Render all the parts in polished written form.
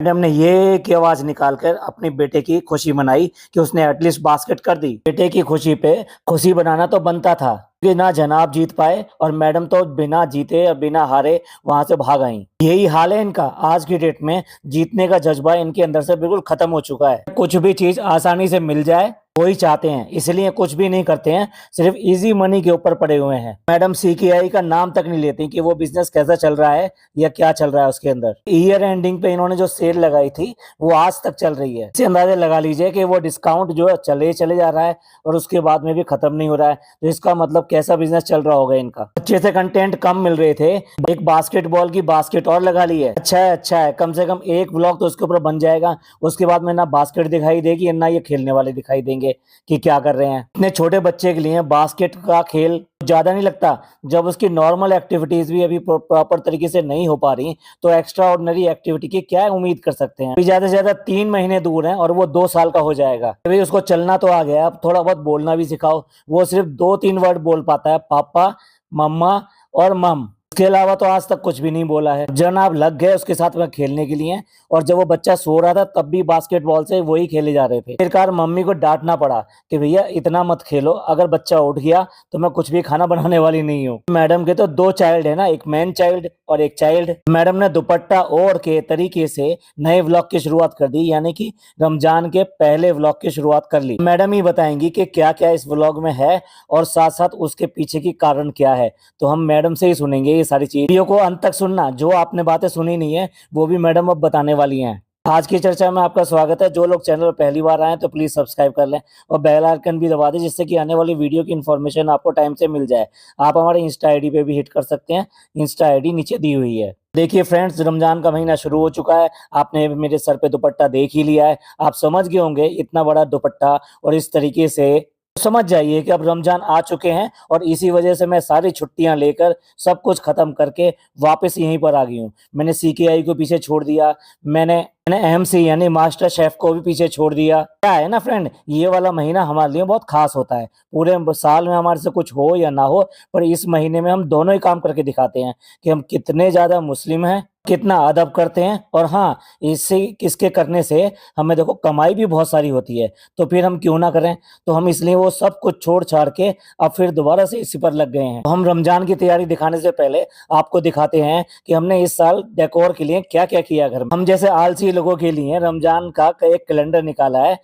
Madam ने ये की आवाज निकालकर अपने बेटे की खुशी मनाई कि उसने एटलीस्ट बास्केट कर दी। बेटे की खुशी पे खुशी बनाना तो बनता था कि ना जनाब जीत पाए और मैडम तो बिना जीते या बिना हारे वहां से भाग आई। यही हाल है इनका। आज की डेट में जीतने का जज्बा इनके अंदर से बिल्कुल खत्म हो चुका है। कुछ भी चीज आसानी से मिल जाए वही चाहते हैं, इसलिए कुछ भी नहीं करते हैं, सिर्फ इजी मनी के ऊपर पड़े हुए हैं। मैडम सीकेआई का नाम तक नहीं लेती कि वो बिजनेस कैसा चल रहा है या क्या चल रहा है उसके अंदर। ईयर एंडिंग पे इन्होंने जो सेल लगाई थी वो आज तक चल रही है। इससे अंदाजा लगा लीजिए कि वो डिस्काउंट जो है चले चले जा रहा है और उसके बाद में भी खत्म नहीं हो रहा है। तो इसका मतलब कैसा बिजनेस चल रहा होगा इनका। अच्छे से कंटेंट कम मिल रहे थे, एक बास्केटबॉल की बास्केट और लगा ली है। अच्छा है, कम से कम एक ब्लॉग तो उसके ऊपर बन जाएगा। उसके बाद में ना बास्केट दिखाई देगी ना ये खेलने वाले दिखाई देंगे कि क्या कर रहे हैं। इतने छोटे बच्चे के लिए बास्केट का खेल ज्यादा नहीं लगता। जब उसकी नॉर्मल एक्टिविटीज भी अभी प्रॉपर तरीके से नहीं हो पा रही तो एक्स्ट्रा ऑर्डिनरी एक्टिविटी की क्या उम्मीद कर सकते हैं। अभी ज्यादा से ज्यादा 3 महीने दूर हैं और वो 2 साल का हो जाएगा। अभी उसको चलना तो आ गया, अब थोड़ा बहुत बोलना भी सिखाओ। वो सिर्फ 2-3 वर्ड बोल पाता है, पापा, मम्मा और मम। उसके अलावा तो आज तक कुछ भी नहीं बोला है। जनाब लग गए उसके साथ में खेलने के लिए और जब वो बच्चा सो रहा था तब भी बास्केटबॉल से वही खेले जा रहे थे। आखिरकार मम्मी को डांटना पड़ा कि भैया इतना मत खेलो, अगर बच्चा उठ गया तो मैं कुछ भी खाना बनाने वाली नहीं हूँ। मैडम के तो 2 चाइल्ड है ना, एक मैन चाइल्ड और एक चाइल्ड। मैडम ने दुपट्टा ओढ़ के तरीके से नए व्लॉग की शुरुआत कर दी, यानी कि रमजान के पहले व्लॉग की शुरुआत कर ली। मैडम ही बताएंगी कि क्या क्या इस व्लॉग में है और साथ साथ उसके पीछे की कारण क्या है। तो हम मैडम से ही सुनेंगे ये सारी चीज। वीडियो को अंत तक सुनना, जो आपने बातें सुनी नहीं है वो भी मैडम अब बताने वाली हैं। आज की चर्चा में आपका स्वागत है। जो लोग चैनल पर पहली बार आए तो प्लीज सब्सक्राइब कर लें और बेल आइकन भी दबा दें, जिससे कि आने वाली वीडियो की इन्फॉर्मेशन आपको टाइम से मिल जाए। आप हमारे इंस्टा आईडी पे भी हिट कर सकते हैं, इंस्टा आईडी नीचे दी हुई है। देखिए फ्रेंड्स, रमजान का महीना शुरू हो चुका है। आपने मेरे सर पे दुपट्टा देख ही लिया है, आप समझ गए होंगे इतना बड़ा दुपट्टा और इस तरीके से समझ जाइए कि अब रमजान आ चुके हैं और इसी वजह से मैं सारी छुट्टियां लेकर सब कुछ खत्म करके वापस यहीं पर आ गई हूँ। मैंने सीकेआई को पीछे छोड़ दिया, मैंने एमसी यानी मास्टर शेफ को भी पीछे छोड़ दिया। क्या है ना फ्रेंड, ये वाला महीना हमारे लिए बहुत खास होता है। पूरे साल में हमारे से कुछ हो या ना हो, पर इस महीने में हम दोनों ही काम करके दिखाते हैं कि हम कितने ज्यादा मुस्लिम हैं, कितना अदब करते हैं। और हाँ, इससे इसके करने से हमें देखो कमाई भी बहुत सारी होती है, तो फिर हम क्यों ना करें। तो हम इसलिए वो सब कुछ छोड़ छाड़ के अब फिर दोबारा से इसी पर लग गए हैं। तो हम रमजान की तैयारी दिखाने से पहले आपको दिखाते हैं कि हमने इस साल डेकोर के लिए क्या क्या किया घर में। हम जैसे आलसी लोगों के लिए रमजान का एक कैलेंडर निकाला है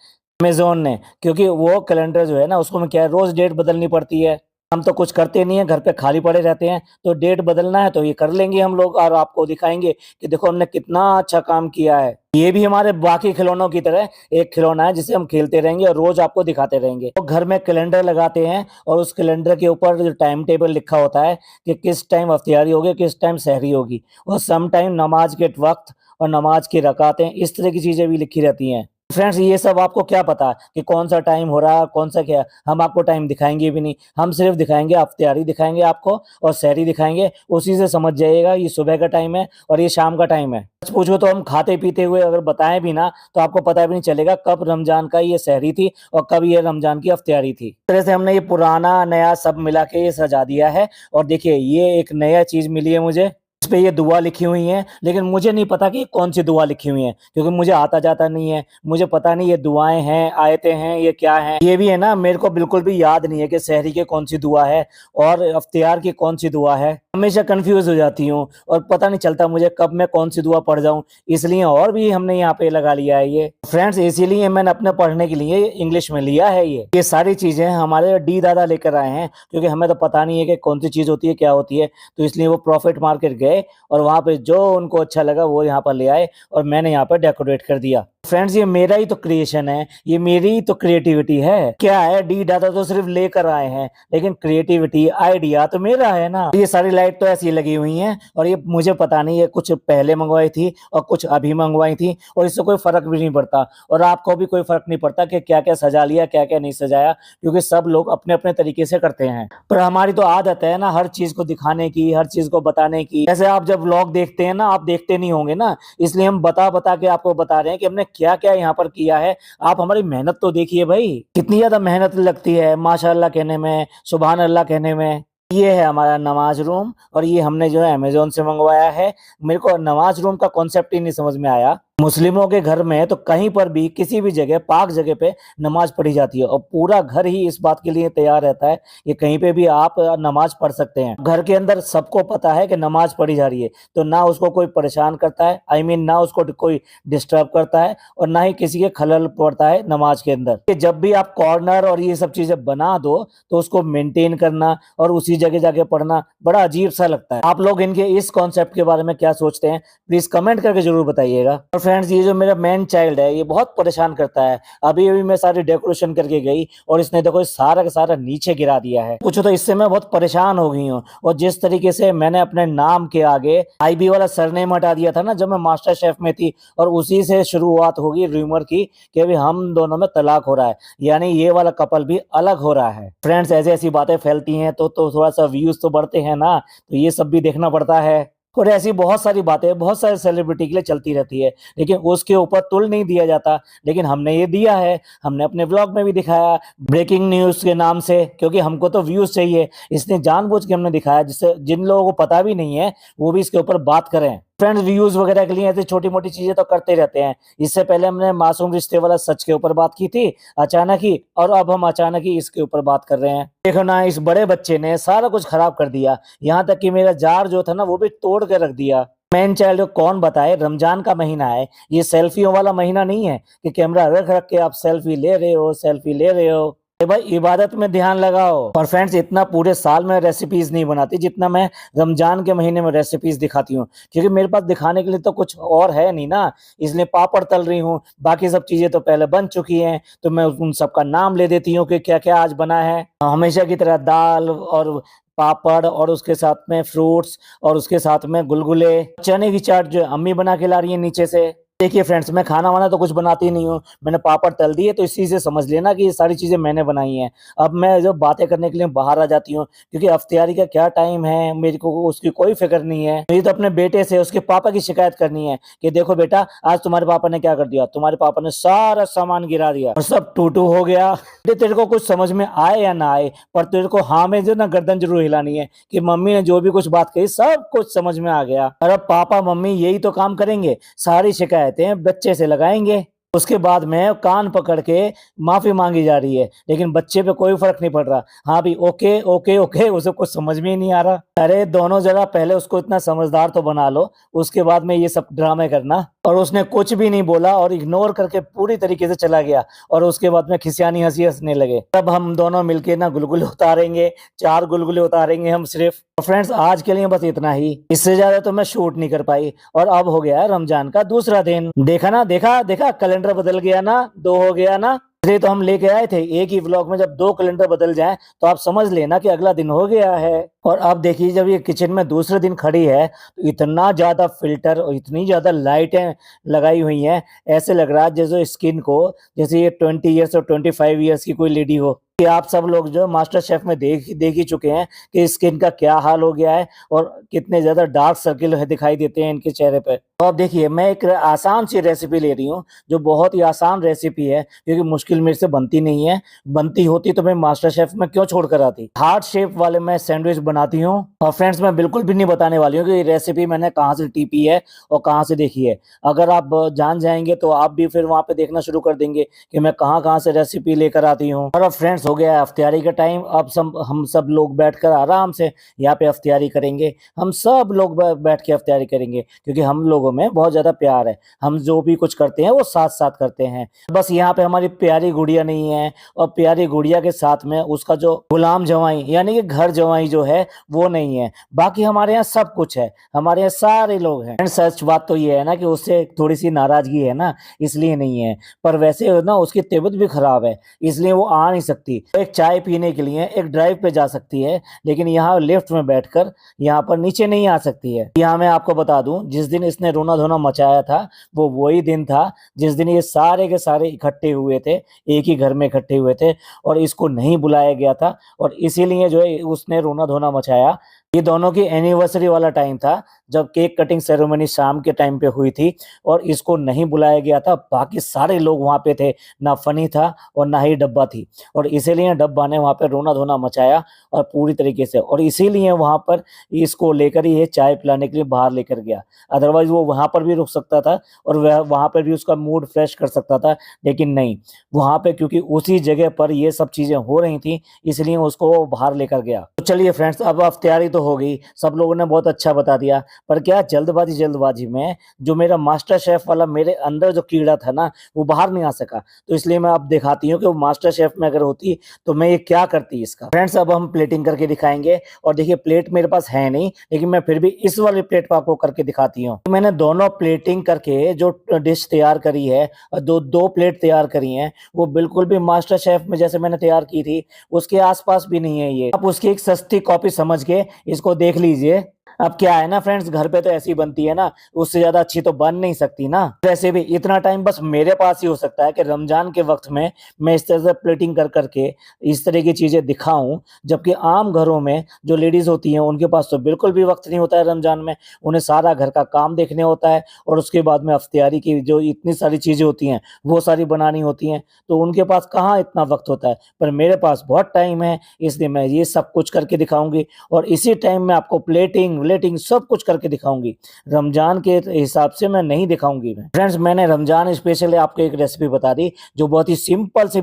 अमेजोन ने, क्योंकि वो कैलेंडर जो है ना उसको में क्या है, रोज डेट बदलनी पड़ती है। हम तो कुछ करते नहीं है, घर पे खाली पड़े रहते हैं, तो डेट बदलना है तो ये कर लेंगे हम लोग और आपको दिखाएंगे कि देखो हमने कितना अच्छा काम किया है। ये भी हमारे बाकी खिलौनों की तरह एक खिलौना है जिसे हम खेलते रहेंगे और रोज आपको दिखाते रहेंगे। तो घर में कैलेंडर लगाते हैं और उस कैलेंडर के ऊपर जो टाइम टेबल लिखा होता है कि किस टाइम अफ्तियारी होगी, किस टाइम सहरी होगी, और सम टाइम नमाज के वक्त और नमाज की रकातें, इस तरह की चीजें भी लिखी रहती हैं। फ्रेंड्स, ये सब आपको क्या पता कि कौन सा टाइम हो रहा है, कौन सा क्या। हम आपको टाइम दिखाएंगे भी नहीं, हम सिर्फ दिखाएंगे अफ्तियारी दिखाएंगे आपको और सहरी दिखाएंगे। उसी से समझ जाइएगा ये सुबह का टाइम है और ये शाम का टाइम है। सच पूछो तो हम खाते पीते हुए अगर बताएं भी ना तो आपको पता भी नहीं चलेगा कब रमजान का ये सहरी थी और कब ये रमजान की अफ्तियारी थी। इस तरह से हमने ये पुराना नया सब मिला के ये सजा दिया है। और देखिए ये एक नया चीज मिली है मुझे, इस पे ये दुआ लिखी हुई है, लेकिन मुझे नहीं पता कि कौन सी दुआ लिखी हुई है, क्योंकि मुझे आता जाता नहीं है। मुझे पता नहीं ये दुआएं हैं, आयतें हैं, ये क्या है। ये भी है ना, मेरे को बिल्कुल भी याद नहीं है कि सहरी की कौन सी दुआ है और अफ्तियार की कौन सी दुआ है। हमेशा कंफ्यूज हो जाती हूँ और पता नहीं चलता मुझे कब मैं कौन सी दुआ पढ़ जाऊं। इसलिए और भी हमने यहाँ पे लगा लिया है ये फ्रेंड्स, इसीलिए मैंने अपने पढ़ने के लिए इंग्लिश में लिया है। ये सारी चीजें हमारे डी दादा लेकर आए हैं, क्योंकि हमें तो पता नहीं है कि कौन सी चीज होती है, क्या होती है। तो इसलिए वो प्रॉफिट मार्केट गए और वहां पे जो उनको अच्छा लगा वो यहाँ पर ले आए और मैंने यहाँ पर डेकोरेट कर दिया। फ्रेंड्स, ये मेरा ही तो क्रिएशन है, ये मेरी ही तो क्रिएटिविटी है। क्या है, डी दादा तो सिर्फ लेकर आए हैं, लेकिन क्रिएटिविटी आइडिया तो मेरा है ना। ये सारी लाइट तो ऐसी लगी हुई हैं और ये मुझे पता नहीं है, कुछ पहले मंगवाई थी और कुछ अभी मंगवाई थी और इससे कोई फर्क भी नहीं पड़ता और आपको भी कोई फर्क नहीं पड़ता कि क्या क्या सजा लिया क्या क्या नहीं सजाया, क्योंकि सब लोग अपने अपने तरीके से करते हैं। पर हमारी तो आदत है ना हर चीज को दिखाने की, हर चीज को बताने की। जैसे आप जब व्लॉग देखते हैं ना, आप देखते नहीं होंगे ना, इसलिए हम बता बता के आपको बता रहे हैं कि हमने क्या क्या यहाँ पर किया है। आप हमारी मेहनत तो देखिए भाई, कितनी ज्यादा मेहनत लगती है माशाअल्लाह कहने में, सुभान अल्लाह कहने में। ये है हमारा नमाज रूम और ये हमने जो है अमेजोन से मंगवाया है। मेरे को नमाज रूम का कॉन्सेप्ट ही नहीं समझ में आया मुस्लिमों के घर में तो कहीं पर भी किसी भी जगह पाक जगह पे नमाज पढ़ी जाती है और पूरा घर ही इस बात के लिए तैयार रहता है कि कहीं पे भी आप नमाज पढ़ सकते हैं। घर के अंदर सबको पता है कि नमाज पढ़ी जा रही है, तो ना उसको कोई परेशान करता है, ना उसको कोई डिस्टर्ब करता है और ना ही किसी के खलल पड़ता है नमाज के अंदर। कि जब भी आप कॉर्नर और ये सब चीजें बना दो तो उसको मेंटेन करना और उसी जगह जाके पढ़ना बड़ा अजीब सा लगता है। आप लोग इनके इस कॉन्सेप्ट के बारे में क्या सोचते हैं, प्लीज कमेंट करके जरूर बताइएगा। और फ्रेंड्स, ये जो मेरा मैन चाइल्ड है ये बहुत परेशान करता है। अभी अभी मैं सारी डेकोरेशन करके गई और इसने देखो सारा का सारा नीचे गिरा दिया है। पूछो तो इससे मैं बहुत परेशान हो गई हूँ। और जिस तरीके से मैंने अपने नाम के आगे आईबी वाला सरनेम हटा दिया था ना जब मैं मास्टर शेफ में थी, और उसी से शुरुआत होगी रूमर की कि अभी हम दोनों में तलाक हो रहा है, यानी ये वाला कपल भी अलग हो रहा है। फ्रेंड्स, ऐसी ऐसी बातें फैलती हैं तो थोड़ा सा व्यूज तो बढ़ते हैं ना, तो ये सब भी देखना पड़ता है। और ऐसी बहुत सारी बातें बहुत सारे सेलिब्रिटी के लिए चलती रहती है, लेकिन उसके ऊपर तुल नहीं दिया जाता। लेकिन हमने ये दिया है, हमने अपने व्लॉग में भी दिखाया ब्रेकिंग न्यूज के नाम से, क्योंकि हमको तो व्यूज चाहिए, इसने जानबूझ के हमने दिखाया जिससे जिन लोगों को पता भी नहीं है वो भी इसके ऊपर बात करें। फ्रेंड्स, व्यूज वगैरह के लिए ऐसी छोटी मोटी चीजें तो करते रहते हैं। इससे पहले हमने मासूम रिश्ते वाला सच के ऊपर बात की थी अचानक ही, और अब हम अचानक ही इसके ऊपर बात कर रहे हैं। देखो ना, इस बड़े बच्चे ने सारा कुछ खराब कर दिया, यहाँ तक कि मेरा जार जो था ना वो भी तोड़ के रख दिया। मैन चाइल्ड को कौन बताए, रमजान का महीना है, ये सेल्फियों वाला महीना नहीं है कि कैमरा रख रख के आप सेल्फी ले रहे हो सेल्फी ले रहे हो। भाई, इबादत में ध्यान लगाओ। और फ्रेंड्स, इतना पूरे साल में रेसिपीज नहीं बनाती जितना मैं रमजान के महीने में रेसिपीज दिखाती हूँ, क्योंकि मेरे पास दिखाने के लिए तो कुछ और है नहीं ना, इसलिए पापड़ तल रही हूँ। बाकी सब चीजें तो पहले बन चुकी हैं, तो मैं उन सबका नाम ले देती हूँ कि क्या क्या आज बना है। हमेशा की तरह दाल और पापड़ और उसके साथ में फ्रूट्स और उसके साथ में गुलगुले, चने की चाट जो अम्मी बना के ला रही है नीचे से। देखिए फ्रेंड्स, मैं खाना वाना तो कुछ बनाती नहीं हूँ, मैंने पापड़ तल दिए तो इसी से समझ लेना कि ये सारी चीजें मैंने बनाई हैं। अब मैं जो बातें करने के लिए बाहर आ जाती हूँ, क्योंकि अफ्तियारी का क्या टाइम है, मेरे को उसकी कोई फिक्र नहीं है। मुझे तो अपने बेटे से उसके पापा की शिकायत करनी है कि देखो बेटा, आज तुम्हारे पापा ने क्या कर दिया, तुम्हारे पापा ने सारा सामान गिरा दिया और सब टूटू हो गया। तेरे को कुछ समझ में आए या ना आए, पर तेरे को हाँ में जो ना गर्दन जरूर हिलानी है कि मम्मी ने जो भी कुछ बात कही सब कुछ समझ में आ गया। और अब पापा मम्मी यही तो काम करेंगे, सारी शिकायतें बच्चे से लगाएंगे। उसके बाद में कान पकड़ के माफी मांगी जा रही है, लेकिन बच्चे पे कोई फर्क नहीं पड़ रहा। हाँ भी ओके ओके ओके, उसे कुछ समझ में ही नहीं आ रहा। अरे दोनों जरा पहले उसको इतना समझदार तो बना लो, उसके बाद में ये सब ड्रामे करना। और उसने कुछ भी नहीं बोला और इग्नोर करके पूरी तरीके से चला गया, और उसके बाद में खिसियानी हंसी हंसने लगे। तब हम दोनों मिलके ना गुलगुले उतारेंगे, 4 गुलगुले उतारेंगे हम सिर्फ। फ्रेंड्स, आज के लिए बस इतना ही, इससे ज्यादा तो मैं शूट नहीं कर पाई। और अब हो गया रमजान का दूसरा दिन। देखा ना, देखा देखा, कैलेंडर बदल गया ना, 2 हो गया ना। इसलिए तो हम लेके आए थे एक ही व्लॉग में, जब 2 कैलेंडर बदल जाएं तो आप समझ लेना कि अगला दिन हो गया है। और अब देखिए, जब ये किचन में दूसरे दिन खड़ी है तो इतना ज्यादा फिल्टर और इतनी ज्यादा लाइटें लगाई हुई हैं, ऐसे लग रहा है जैसे स्किन को, जैसे ये 20 ईयर्स और 25 ईयर्स की कोई लेडी हो। कि आप सब लोग जो मास्टर शेफ में देख ही चुके हैं कि स्किन का क्या हाल हो गया है और कितने ज्यादा डार्क सर्किल दिखाई देते हैं इनके चेहरे पे। तो अब देखिए, मैं एक आसान सी रेसिपी ले रही हूँ, जो बहुत ही आसान रेसिपी है, क्योंकि मुश्किल मेरे से बनती नहीं है। बनती होती तो मैं मास्टर शेफ में क्यों छोड़ कर आती। हार्ट शेप वाले मैं सैंडविच बनाती हूँ। और फ्रेंड्स, मैं बिल्कुल भी नहीं बताने वाली हूँ कि ये रेसिपी मैंने कहाँ से टीपी है और कहाँ से देखी है। अगर आप जान जाएंगे तो आप भी फिर वहां पे देखना शुरू कर देंगे कि मैं कहाँ कहाँ से रेसिपी लेकर आती हूँ। और अब फ्रेंड्स, हो गया है अफ्तियारी का टाइम। अब हम सब लोग बैठकर आराम से यहाँ पे अफ्तियारी करेंगे। हम सब लोग बैठ के अफ्तियारी करेंगे, क्योंकि हम लोगों में बहुत ज्यादा प्यार है। हम जो भी कुछ करते हैं वो साथ साथ करते हैं। बस यहाँ पे हमारी प्यारी गुड़िया नहीं है, और प्यारी गुड़िया के साथ में उसका जो गुलाम जवाई यानी कि घर जवाई जो है वो नहीं है। बाकी हमारे यहाँ सब कुछ है, हमारे यहाँ सारे लोग हैं। एंड सच बात तो ये है ना कि उससे थोड़ी सी नाराजगी है ना, इसलिए नहीं है। पर वैसे ना उसकी तबीयत भी खराब है, इसलिए वो आ नहीं सकती। एक चाय पीने के लिए एक ड्राइव पे जा सकती है, लेकिन यहाँ लिफ्ट में बैठकर यहाँ पर नीचे नहीं आ सकती है। यहाँ मैं आपको बता दूं, जिस दिन इसने रोना धोना मचाया था वो वही दिन था जिस दिन ये सारे के सारे इकट्ठे हुए थे, एक ही घर में इकट्ठे हुए थे, और इसको नहीं बुलाया गया था, और इसीलिए जो है उसने रोना धोना मचाया। ये दोनों की एनिवर्सरी वाला टाइम था जब केक कटिंग सेरेमनी शाम के टाइम पे हुई थी और इसको नहीं बुलाया गया था, बाकी सारे लोग वहाँ पे थे, ना फनी था और ना ही डब्बा थी, और इसीलिए डब्बा ने वहाँ पे रोना-धोना मचाया और पूरी तरीके से, और इसीलिए वहाँ पर इसको लेकर ही ये चाय पिलाने के लिए बाहर लेकर गया। अदरवाइज़ वो वहाँ पर भी रुक सकता था और वह वहाँ पर भी उसका मूड फ्रेश कर सकता था, लेकिन नहीं, वहाँ पे क्योंकि उसी जगह पर ये सब चीज़ें हो रही थी, इसलिए उसको वो बाहर लेकर गया। तो चलिए फ्रेंड्स, अब तैयारी तो हो गई, सब लोगों ने बहुत अच्छा बता दिया, पर क्या जल्दबाज़ी में जो मेरा मास्टर शेफ़ वाला मेरे अंदर जो कीड़ा था ना, वो बाहर नहीं आ सका। तो इसलिए मैं अब दिखाती हूँ कि वो मास्टर शेफ़ में अगर होती, तो मैं ये क्या करती इसका। फ्रेंड्स, अब हम प्लेटिंग करके दिखाएँगे, और देखिए प्लेट मेरे पास है नहीं, लेकिन मैं फिर भी इस वाली प्लेट पे आपको करके दिखाती हूँ। तो मैंने दोनों प्लेटिंग करके जो डिश तैयार करी है, और 2 प्लेट तैयार करी हैं, वो बिल्कुल भी मास्टर शेफ़ में जैसे मैंने तैयार की थी, उसके आस-पास भी नहीं है ये। आप उसकी एक सस्ती कॉपी समझ के इसको देख लीजिए। अब क्या है ना फ्रेंड्स, घर पे तो ऐसी बनती है ना, उससे ज़्यादा अच्छी तो बन नहीं सकती ना। वैसे भी इतना टाइम बस मेरे पास ही हो सकता है कि रमज़ान के वक़्त में मैं इस तरह से प्लेटिंग कर के इस तरह की चीज़ें दिखाऊँ, जबकि आम घरों में जो लेडीज़ होती हैं, उनके पास तो बिल्कुल भी वक़्त नहीं होता है रमज़ान में। उन्हें सारा घर का काम देखने होता है, और उसके बाद में इफ्तियारी की जो इतनी सारी चीज़ें होती हैं, वो सारी बनानी होती हैं, तो उनके पास कहाँ इतना वक़्त होता है। पर मेरे पास बहुत टाइम है, इसलिए मैं ये सब कुछ करके दिखाऊँगी, और इसी टाइम में आपको प्लेटिंग सब कुछ करके दिखाऊँगी। रमज़ान के हिसाब से मैं नहीं दिखाऊँगी मैं। फ्रेंड्स, मैंने रमज़ान स्पेशली आपको एक रेसिपी बता दी, जो बहुत ही सिंपल से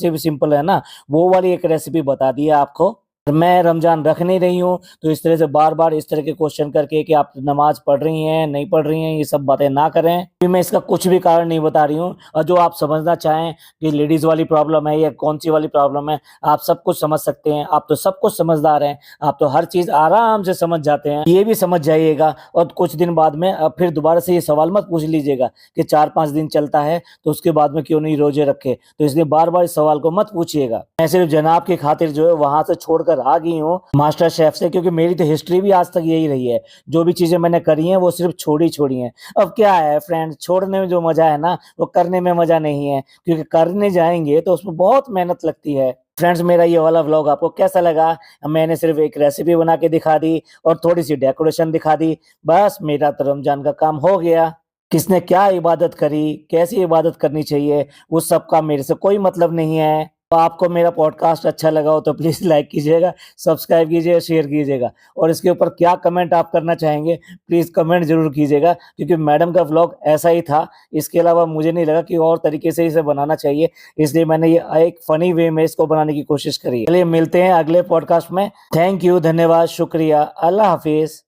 भी सिंपल है ना, वो वाली एक रेसिपी बता दी है आपको। मैं रमज़ान रख नहीं रही हूँ, तो इस तरह से बार-बार इस तरह के क्वेश्चन करके कि आप नमाज़ पढ़ रही हैं, नहीं पढ़ रही हैं, ये सब बातें ना करें। फिर मैं इसका कुछ भी कारण नहीं बता रही हूँ, और जो आप समझना चाहें कि लेडीज़ वाली प्रॉब्लम है या कौन-सी वाली प्रॉब्लम है, आप सब कुछ समझ सकते हैं। आप तो सब कुछ समझदार हैं, आप तो हर चीज़ आराम से समझ जाते हैं। ये भी समझ जाइएगा, और कुछ दिन बाद में फिर दोबारा से ये सवाल मत पूछ लीजिएगा कि 4-5 दिन चलता है, तो उसके बाद में क्यों नहीं रोज़े रखे? तो इसलिए बार-बार इस सवाल को मत पूछिएगा। मैं सिर्फ़ जनाब की खातिर जो है वहाँ से छोड़कर आ गई हूँ मास्टर शेफ से, क्योंकि मेरी तो हिस्ट्री भी आज तक यही रही है। जो भी चीज़ें मैंने करी हैं, वो सिर्फ़ छोड़ी हैं। अब क्या है फ्रेंड्स, छोड़ने में जो मज़ा है ना, वो करने में मज़ा नहीं है, क्योंकि करने जाएँगे तो उसमें बहुत मेहनत लगती है। फ्रेंड्स, मेरा ये वाला व्लॉग आपको कैसा लगा? मैंने सिर्फ़ एक रेसिपी बना के दिखा दी और थोड़ी-सी डेकोरेशन दिखा दी। बस मेरा तो रमज़ान का काम हो गया। किसने क्या इबादत करी, कैसी इबादत करनी चाहिए, उस सब का मेरे से कोई मतलब नहीं है। तो आपको मेरा पॉडकास्ट अच्छा लगा हो तो प्लीज़ लाइक कीजिएगा, सब्सक्राइब कीजिएगा, शेयर कीजिएगा, और इसके ऊपर क्या कमेंट आप करना चाहेंगे, प्लीज़ कमेंट ज़रूर कीजिएगा, क्योंकि मैडम का व्लॉग ऐसा ही था। इसके अलावा मुझे नहीं लगा कि और तरीके से इसे बनाना चाहिए, इसलिए मैंने ये एक फ़नी वे में इसको बनाने की कोशिश करी है। चलिए मिलते हैं अगले पॉडकास्ट में। थैंक यू, धन्यवाद, शुक्रिया, अल्लाह हाफ़िज़।